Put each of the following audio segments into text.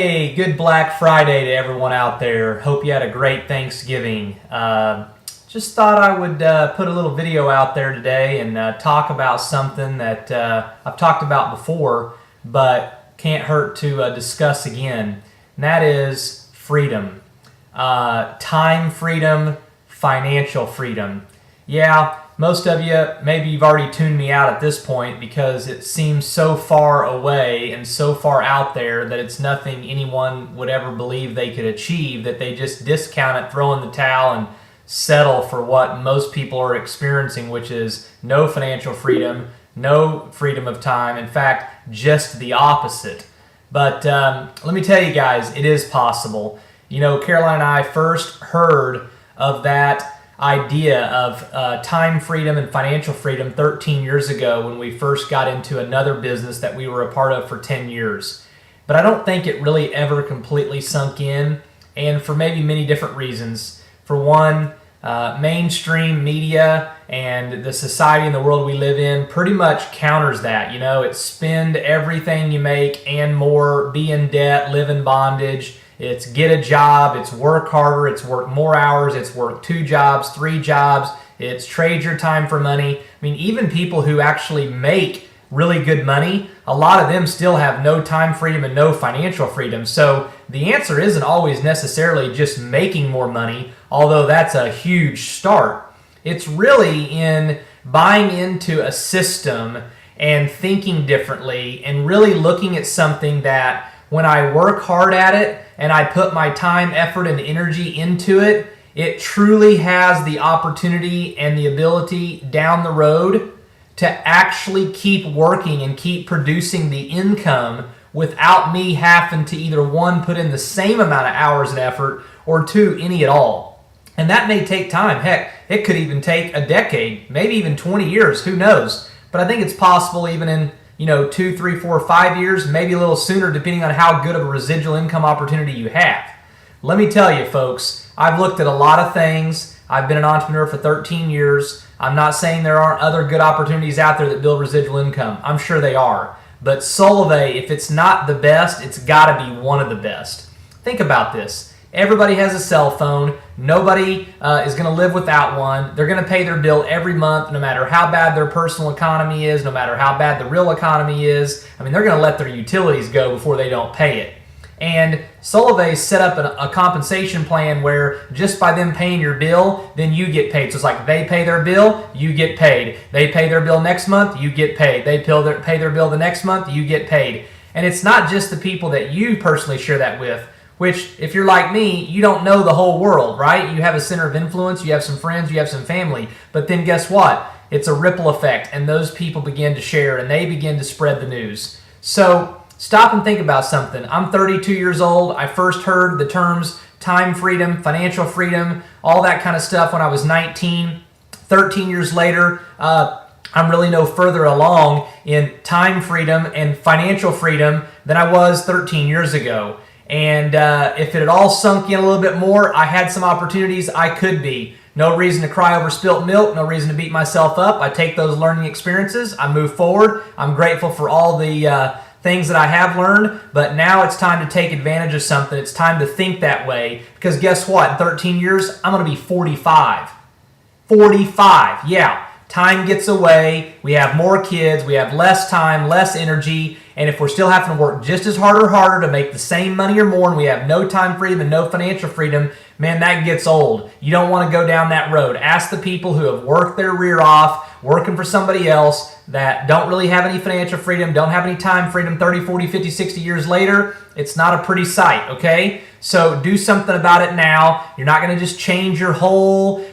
Hey, good Black Friday to everyone out there. Hope you had a great Thanksgiving. Just thought I would put a little video out there today and talk about something that I've talked about before, but can't hurt to discuss again. And that is freedom. Time freedom, financial freedom. Yeah, most of you, maybe you've already tuned me out at this point because it seems so far away and so far out there that it's nothing anyone would ever believe they could achieve, that they just discount it, throw in the towel, and settle for what most people are experiencing, which is no financial freedom, no freedom of time. In fact, just the opposite. But let me tell you guys, it is possible. You know, Caroline and I first heard of that idea of time freedom and financial freedom 13 years ago when we first got into another business that we were a part of for 10 years. But I don't think it really ever completely sunk in, and for maybe many different reasons. For one, mainstream media and the society and the world we live in pretty much counters that. You know, it's spend everything you make and more, be in debt, live in bondage. It's get a job, it's work harder, it's work more hours, it's work 2 jobs, 3 jobs, it's trade your time for money. I mean, even people who actually make really good money, a lot of them still have no time freedom and no financial freedom. So the answer isn't always necessarily just making more money, although that's a huge start. It's really in buying into a system and thinking differently and really looking at something that when I work hard at it and I put my time, effort, and energy into it, it truly has the opportunity and the ability down the road to actually keep working and keep producing the income without me having to either one, put in the same amount of hours and effort, or two, any at all. And that may take time. Heck, it could even take a decade, maybe even 20 years, who knows? But I think it's possible even in 2, 3, 4, 5 years, maybe a little sooner, depending on how good of a residual income opportunity you have. Let me tell you, folks, I've looked at a lot of things. I've been an entrepreneur for 13 years. I'm not saying there aren't other good opportunities out there that build residual income. I'm sure they are. But Solavei, if it's not the best, it's got to be one of the best. Think about this. Everybody has a cell phone. Nobody is going to live without one. They're going to pay their bill every month, no matter how bad their personal economy is, no matter how bad the real economy is. I mean, they're going to let their utilities go before they don't pay it. And Solavei set up a compensation plan where just by them paying your bill, then you get paid. So it's like they pay their bill, you get paid. They pay their bill next month, you get paid. They pay their bill the next month, you get paid. And it's not just the people that you personally share that with, which, if you're like me, you don't know the whole world, right? You have a center of influence, you have some friends, you have some family. But then guess what? It's a ripple effect, and those people begin to share, and they begin to spread the news. So stop and think about something. I'm 32 years old. I first heard the terms time freedom, financial freedom, all that kind of stuff when I was 19. 13 years later, I'm really no further along in time freedom and financial freedom than I was 13 years ago. And if it had all sunk in a little bit more, I had some opportunities I could be. No reason to cry over spilt milk, no reason to beat myself up. I take those learning experiences, I move forward. I'm grateful for all the things that I have learned, but now it's time to take advantage of something. It's time to think that way, because guess what? In 13 years, I'm going to be 45. 45, yeah. Time gets away, we have more kids, we have less time, less energy, and if we're still having to work just as hard or harder to make the same money or more, and we have no time freedom and no financial freedom, man, that gets old. You don't want to go down that road. Ask the people who have worked their rear off, working for somebody else, that don't really have any financial freedom, don't have any time freedom 30, 40, 50, 60 years later. It's not a pretty sight, okay? So do something about it now. You're not going to just change your whole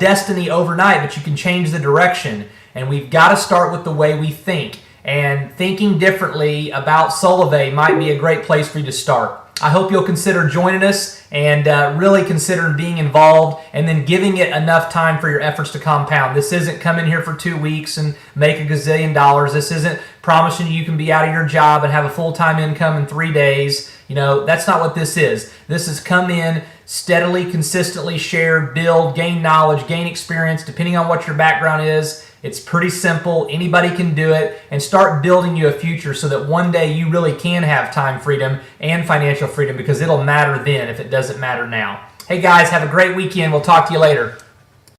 destiny overnight, but you can change the direction. And we've got to start with the way we think. And thinking differently about Solavei might be a great place for you to start. I hope you'll consider joining us and really consider being involved and then giving it enough time for your efforts to compound. This isn't come in here for 2 weeks and make a gazillion dollars. This isn't promising you can be out of your job and have a full-time income in 3 days. You know, that's not what this is. This is come in, steadily, consistently share, build, gain knowledge, gain experience, depending on what your background is, It's pretty simple. Anybody can do it, and start building you a future so that one day you really can have time freedom and financial freedom, because it'll matter then if it doesn't matter now. Hey guys, have a great weekend. We'll talk to you later.